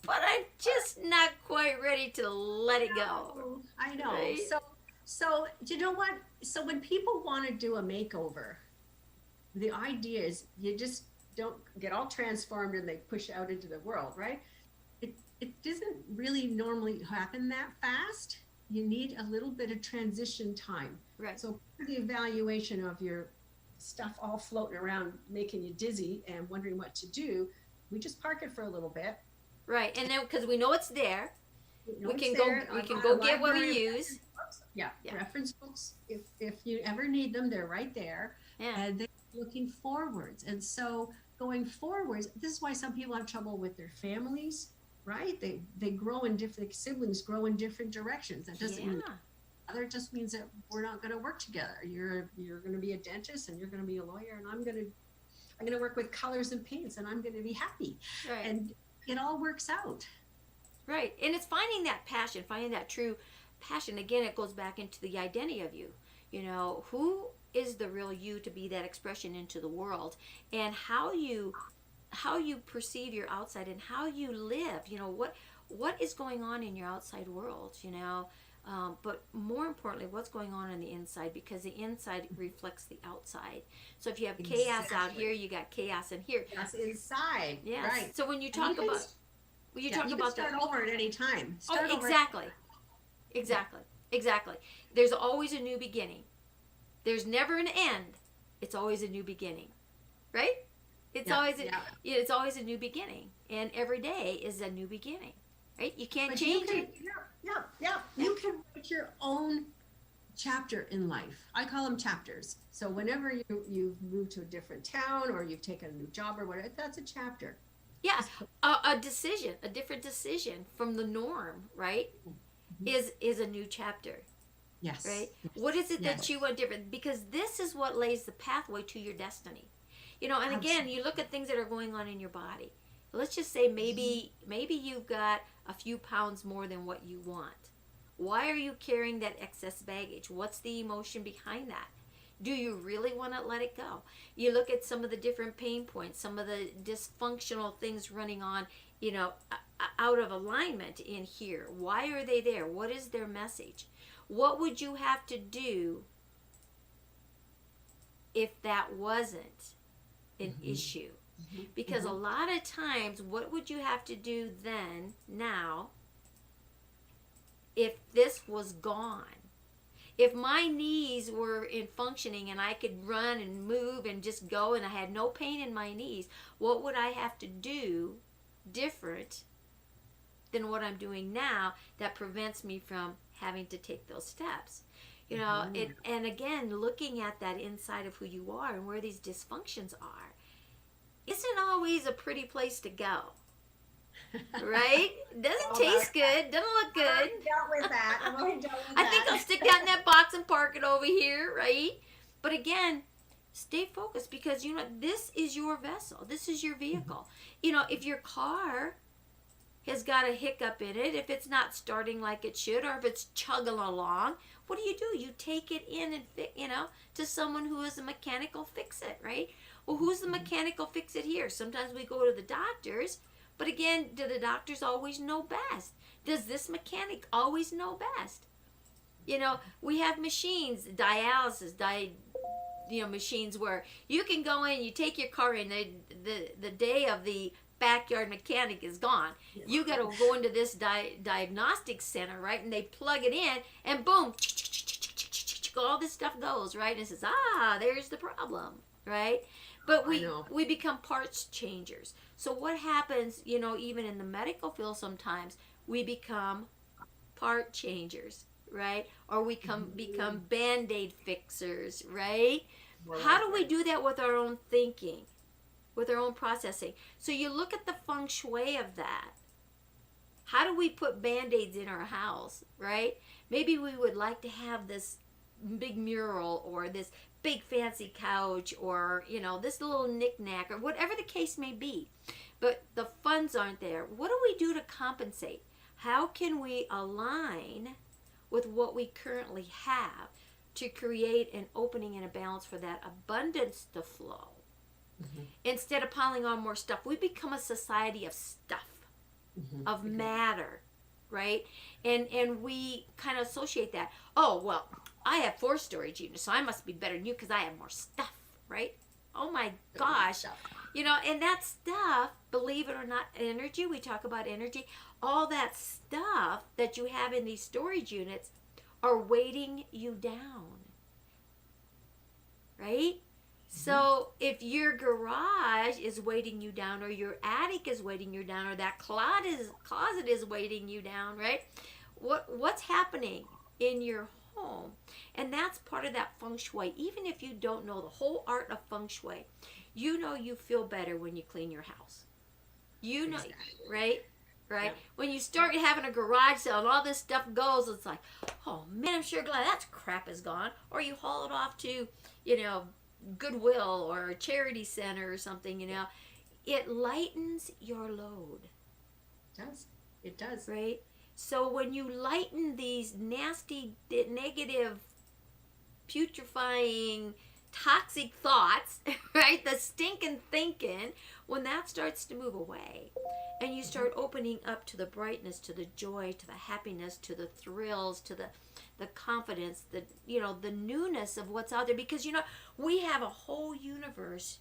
but I'm just not quite ready to let it go. I know. Right? So you know what? So when people want to do a makeover, the idea is you just don't get all transformed and they push out into the world, right? It doesn't really normally happen that fast. You need a little bit of transition time. Right. So the evaluation of your stuff all floating around, making you dizzy and wondering what to do, we just park it for a little bit. Right, and then because we know it's there, we can go get what we use. Yeah, reference books. If you ever need them, they're right there. Yeah. And they're looking forwards. And so going forwards, this is why some people have trouble with their families, right? They grow in different, siblings grow in different directions. That doesn't mean other, just means that we're not going to work together. You're going to be a dentist and you're going to be a lawyer, and I'm going to work with colors and paints, and I'm going to be happy. Right. And it all works out. Right. And it's finding that passion, finding that true passion. Again, it goes back into the identity of you. Who is the real you to be that expression into the world, and how you perceive your outside and how you live. What is going on in your outside world, but more importantly, what's going on the inside, because the inside reflects the outside. So if you have chaos out here, you got chaos in here. That's inside. Yes. Right. So when you talk about, you can start over at any time. Exactly. There's always a new beginning. There's never an end. It's always a new beginning, right? It's always a new beginning, and every day is a new beginning, right? You can't change it. You can write your own chapter in life. I call them chapters. So whenever you've moved to a different town or you've taken a new job or whatever, that's a chapter. Yeah, a different decision from the norm, right? Is a new chapter. Yes. Right? What is it that you want different? Because this is what lays the pathway to your destiny. And again, you look at things that are going on in your body. Let's just say maybe you've got a few pounds more than what you want. Why are you carrying that excess baggage? What's the emotion behind that? Do you really want to let it go? You look at some of the different pain points, some of the dysfunctional things running on, out of alignment in here. Why are they there? What is their message? What would you have to do if that wasn't an issue? Because a lot of times, what would you have to do now, if this was gone? If my knees were in functioning and I could run and move and just go and I had no pain in my knees, what would I have to do different than what I'm doing now that prevents me from having to take those steps? And again, looking at that inside of who you are and where these dysfunctions are isn't always a pretty place to go. Right? Doesn't taste good. Doesn't look good. I've already dealt with that. I think I'll stick that in that box and park it over here, right? But again, stay focused, because this is your vessel. This is your vehicle. If your car has got a hiccup in it, if it's not starting like it should, or if it's chugging along, what do? You take it in and to someone who is a mechanical fix-it, right? Well, who's the mechanical fix-it here? Sometimes we go to the doctors, but again, do the doctors always know best? Does this mechanic always know best? We have machines, dialysis, machines where you can go in, you take your car in, the day of the backyard mechanic is gone. You got to go into this diagnostic center, right? And they plug it in, and boom, all this stuff goes, right? And it says, there's the problem, right? But we become parts changers. So what happens, even in the medical field sometimes, we become part changers, right? Or we become Band-Aid fixers, right? How do we do that with our own thinking, with our own processing? So you look at the feng shui of that. How do we put Band-Aids in our house, right? Maybe we would like to have this big mural or this big fancy couch or, this little knick-knack or whatever the case may be. But the funds aren't there. What do we do to compensate? How can we align with what we currently have to create an opening and a balance for that abundance to flow? Instead of piling on more stuff, we become a society of stuff, of matter, right? And we kind of associate that. Oh, well, I have 4 storage units, so I must be better than you because I have more stuff, right? Oh my gosh. And that stuff, believe it or not, energy, we talk about energy, all that stuff that you have in these storage units are weighting you down, right? So if your garage is weighting you down, or your attic is weighting you down, or that closet is weighting you down, right? What's happening in your home? And that's part of that feng shui. Even if you don't know the whole art of feng shui, you feel better when you clean your house. Exactly. Right? Yeah. When you start having a garage sale and all this stuff goes, it's like, oh man, I'm sure glad that crap is gone. Or you haul it off to, Goodwill or a charity center or something, It lightens your load. It does. Right? So when you lighten these nasty, negative, putrefying, toxic thoughts, right? The stinking thinking, when that starts to move away and you start opening up to the brightness, to the joy, to the happiness, to the thrills, to the confidence, the newness of what's out there, because we have a whole universe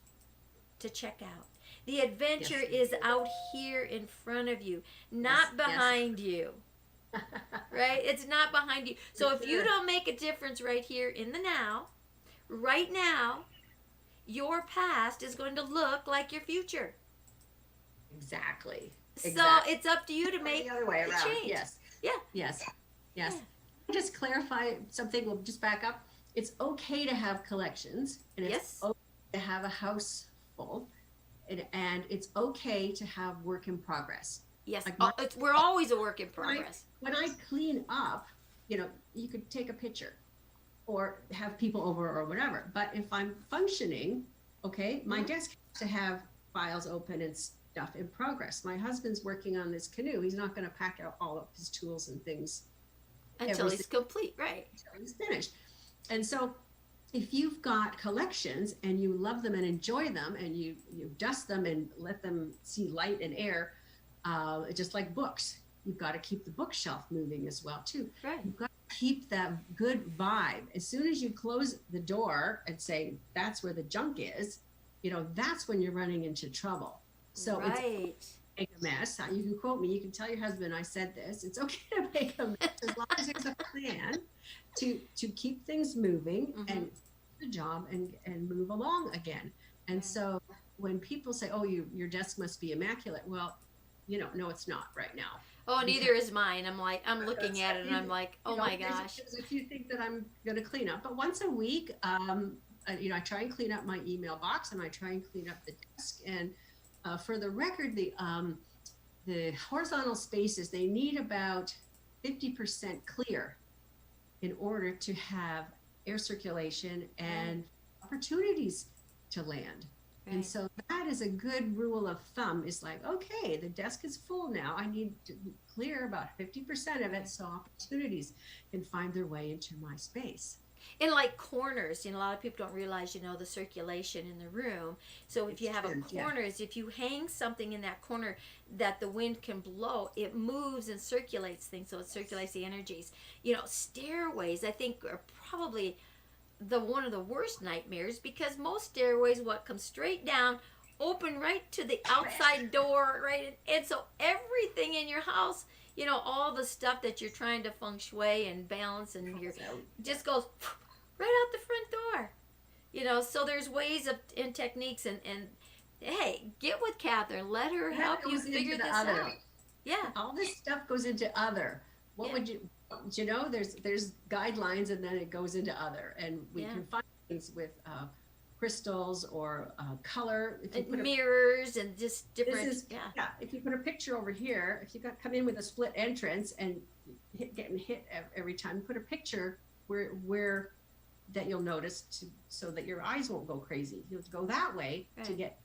to check out. The adventure is out here in front of you, not behind you. Right? It's not behind you. So if you don't make a difference right here in the now, right now, your past is going to look like your future. Exactly. So it's up to you to make the other way around. Change. Yes. Yeah. Yes. Just clarify something. We'll just back up. It's okay to have collections, and it's okay to have a house full, and it's okay to have work in progress. Yes, we're always a work in progress. When I clean up, you could take a picture or have people over or whatever. But if I'm functioning, my desk has to have files open and stuff in progress. My husband's working on this canoe. He's not going to pack out all of his tools and things until he's complete, right? Until he's finished. And so if you've got collections and you love them and enjoy them, and you dust them and let them see light and air, just like books, you've got to keep the bookshelf moving as well too. Right. You've got to keep that good vibe. As soon as you close the door and say that's where the junk is, that's when you're running into trouble. So it's make a mess. You can quote me. You can tell your husband I said this. It's okay to make a mess as long as there's a plan to keep things moving and the job and move along again. And so when people say, "Oh, your desk must be immaculate," well, no, it's not right now. Oh, neither is mine. I'm looking at it and I'm like, oh my gosh. There's a few things that I'm going to clean up, but once a week, I try and clean up my email box, and I try and clean up the desk. And for the record, the horizontal spaces, they need about 50% clear in order to have air circulation and opportunities to land. And Right. so that is a good rule of thumb. Is like, okay, the desk is full now. I need to clear about 50% of it so opportunities can find their way into my space. And like corners, a lot of people don't realize, the circulation in the room. So if you It's have a true, yeah. corners, if you hang something in that corner that the wind can blow, it moves and circulates things. So it circulates the energies. Stairways, I think, are probably the one of the worst nightmares, because most stairways, what, come straight down, open right to the outside door, right? And so everything in your house, all the stuff that you're trying to feng shui and balance, and your just goes right out the front door. So there's ways and techniques, and hey, get with Kathryn. Let her help you figure this out. Yeah. All this stuff goes into other. What would you, there's guidelines, and then it goes into other, and we can find things with crystals or color. If you put mirrors and just different. If you put a picture over here, if you come in with a split entrance and getting hit every time, put a picture where that you'll notice so that your eyes won't go crazy. You'll go that way to get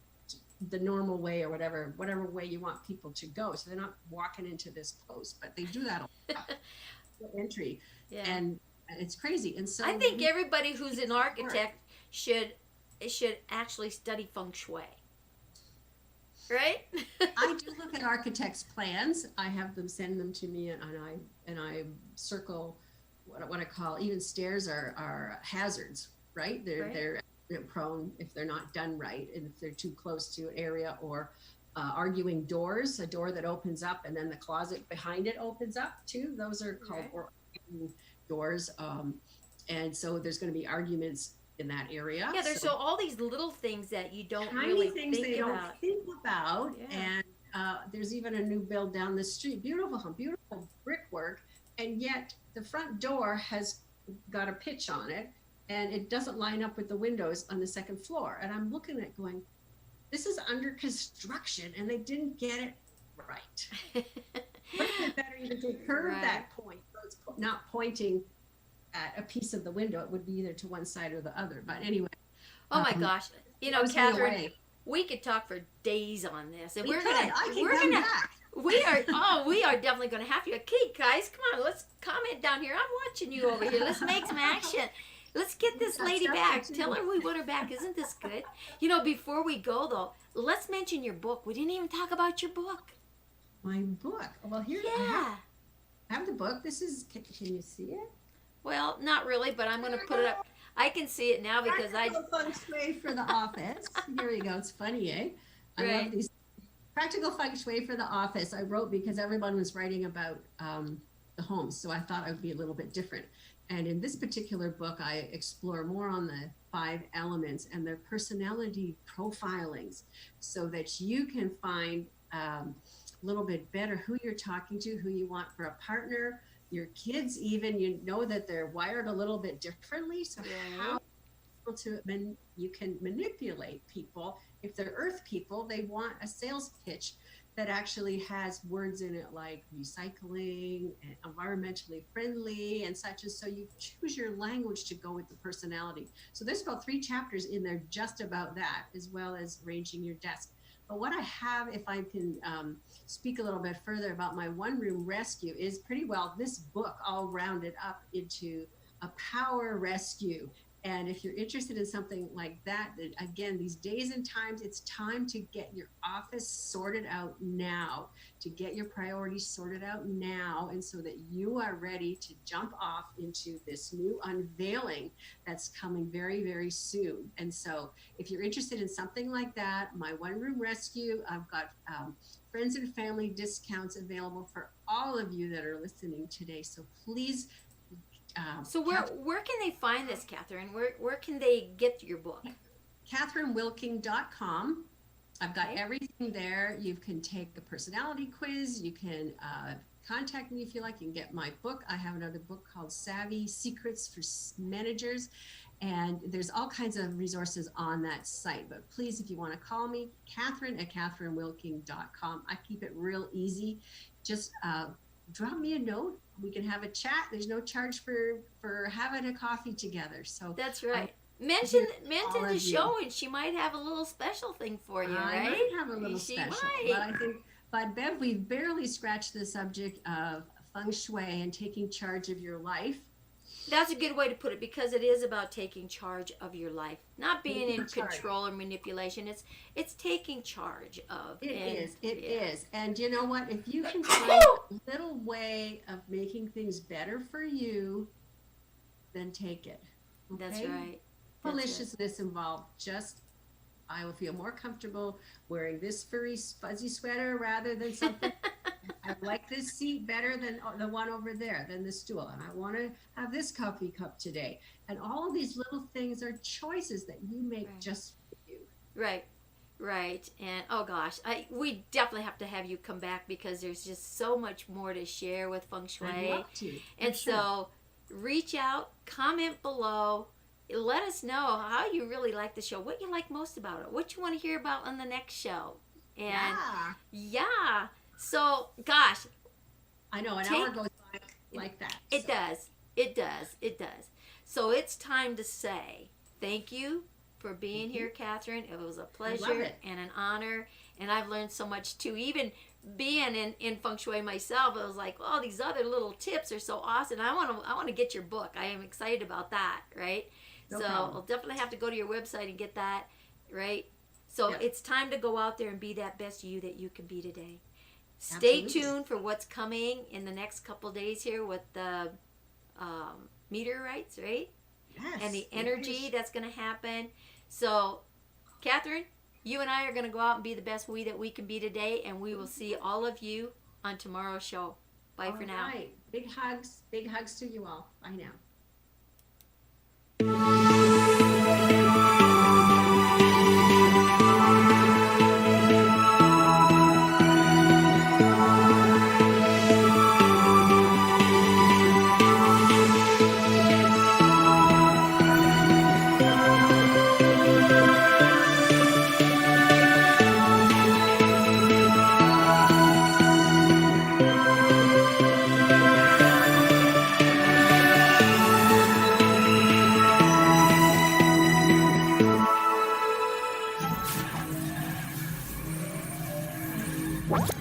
the normal way, or whatever way you want people to go, so they're not walking into this post, but they do that a lot. Entry, and it's crazy. And so I think everybody who's an architect should actually study feng shui, right? I do look at architects' plans. I have them send them to me, and I circle what I call, even stairs are hazards, right? They're prone if they're not done right, and if they're too close to an area, or arguing doors, a door that opens up and then the closet behind it opens up too. Those are called arguing doors. And so there's going to be arguments in that area. Yeah, there's so all these little things that you don't tiny really things think they about. don't think about. And there's even a new build down the street, beautiful brickwork, and yet the front door has got a pitch on it, and it doesn't line up with the windows on the second floor. And I'm looking at going, this is under construction, and they didn't get it right. Wouldn't it better even to curve that point, so it's not pointing at a piece of the window? It would be either to one side or the other. But anyway. Oh my gosh. Kathryn, we could talk for days on this. And we are definitely gonna have you. Okay, guys, come on, let's comment down here. I'm watching you over here. Let's make some action. Let's get this lady back. Tell her we want her back. Isn't this good? Before we go, though, let's mention your book. We didn't even talk about your book. My book? Well, here I have the book. This is, can you see it? Well, not really, but I'm going to put it up. I can see it now because Practical Feng Shui for the Office. Here we go. It's funny, eh? I love these. Practical Feng Shui for the Office. I wrote because everyone was writing about the homes, so I thought I would be a little bit different. And in this particular book, I explore more on the 5 elements and their personality profilings, so that you can find a little bit better who you're talking to, who you want for a partner, your kids even, that they're wired a little bit differently. So how you can manipulate people. If they're earth people, they want a sales pitch that actually has words in it like recycling and environmentally friendly and such. And so you choose your language to go with the personality. So there's about 3 chapters in there just about that, as well as arranging your desk. But what I have, if I can speak a little bit further about my one-room rescue, is pretty well this book all rounded up into a power rescue. And if you're interested in something like that, again, these days and times, it's time to get your office sorted out now, to get your priorities sorted out now, and so that you are ready to jump off into this new unveiling that's coming very, very soon. And so if you're interested in something like that, my one-room rescue, I've got friends and family discounts available for all of you that are listening today. So please. So where can they find this, Kathryn? Where can they get your book? KathrynWilking.com. I've got everything there. You can take a personality quiz. You can contact me if you like. You can get my book. I have another book called Savvy Secrets for Managers. And there's all kinds of resources on that site. But please, if you want to call me, Kathryn@KathrynWilking.com. I keep it real easy. Just drop me a note. We can have a chat. There's no charge for having a coffee together. So that's right. mention all the of you. show, and she might have a little special thing for you, I right? might have a little She special, might. but Bev, we've barely scratched the subject of feng shui and taking charge of your life. That's a good way to put it, because it is about taking charge of your life, not being Taking in charge. control or manipulation. It's taking charge of. It is. It yeah. is. And you know what? If you can find a little way of making things better for you, then take it. Okay? That's right. That's Maliciousness involved. Just, I will feel more comfortable wearing this furry, fuzzy sweater rather than something. I like this seat better than the one over there, than the stool. And I want to have this coffee cup today. And all of these little things are choices that you make Right. just for you. Right, right. And oh gosh, we definitely have to have you come back, because there's just so much more to share with Feng Shui. I'd love to. And for sure. so reach out, comment below, let us know how you really like the show, what you like most about it, what you want to hear about on the next show. And yeah. So gosh, I know, an hour goes by like that. it does. It does. It does. So it's time to say thank you for being here, Kathryn. It was a pleasure it. and an honor. And I've learned so much too. Even being in Feng Shui myself, I was like, oh, these other little tips are so awesome. I want to get your book. I am excited about that, right? No so problem. I'll definitely have to go to your website and get that, right? So Yep. it's time to go out there and be that best you that you can be today. Stay Absolutely. tuned for what's coming in the next couple days here with the meteorites, right? Yes. And the energy that's going to happen. So, Kathryn, you and I are going to go out and be the best we that we can be today, and we will see all of you on tomorrow's show. Bye for now. All right. Big hugs to you all. Bye now.